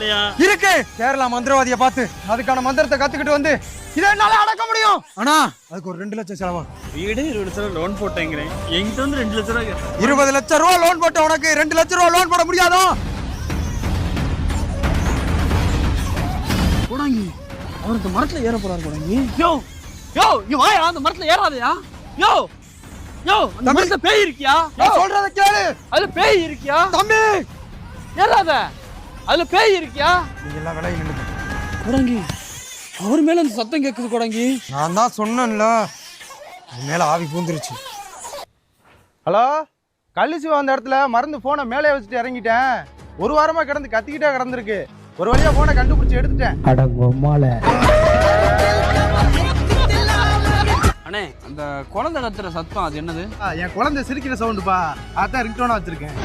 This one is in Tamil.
இல்லையா? இருக்கு. கேரளா மந்திரவாதியை பார்த்து அதுக்கான மந்திரத்தை கத்துக்கிட்டு வந்து இதை என்னால அடக்க முடியும். ஆனா அதுக்கு ஒரு 2 லட்சம் செலவா. வீடு 20 லட்சம் ரூபா லோன் போட்டேங்கிறேன். என்கிட்ட வந்து 2 லட்சம் ரூபா கேட்டேன். 20 லட்சம் ரூபா லோன் போட்ட உனக்கு 2 லட்சம் ரூபா லோன் போட முடியாதோ? போடாங்கி அவருக்கு மரத்துல ஏற போறாரு போடாங்கி. யோ யோ இங்க வாயா, அந்த மரத்துல ஏறாதயா. யோ யோ அந்த மரத்துல பேய் இருக்கியா? நான் சொல்றத கேளு. அதுல பேய் இருக்கியா? தம்பி ஏறாத, அதுல பேய் இருக்கியா? நீங்க எல்லாம் விலகி நில்லுங்க. கொடங்கி அவர் மேல அந்த சத்தம் கேக்குது கொடங்கி. நான் தான் சொன்னேன்ல, என் மேல ஆவி பூந்துருச்சு. ஹலோ, கள்ளிசிவா அந்த இடத்துல மருந்து போனை மேலே வச்சுட்டு இறங்கிட்டேன். 1 வாரமா கிடந்து கத்திக்கிட்டே கிடந்திருக்கு. ஒரு வழியா போனை கண்டுபிடிச்சு எடுத்துட்டேன். அண்ணே, அந்த குழந்தை கத்துற சத்தம் அது என்னது? என் குழந்தை சிரிக்கிற சவுண்டுப்பா. அதான் ரிங்டோனா வச்சிருக்கேன்.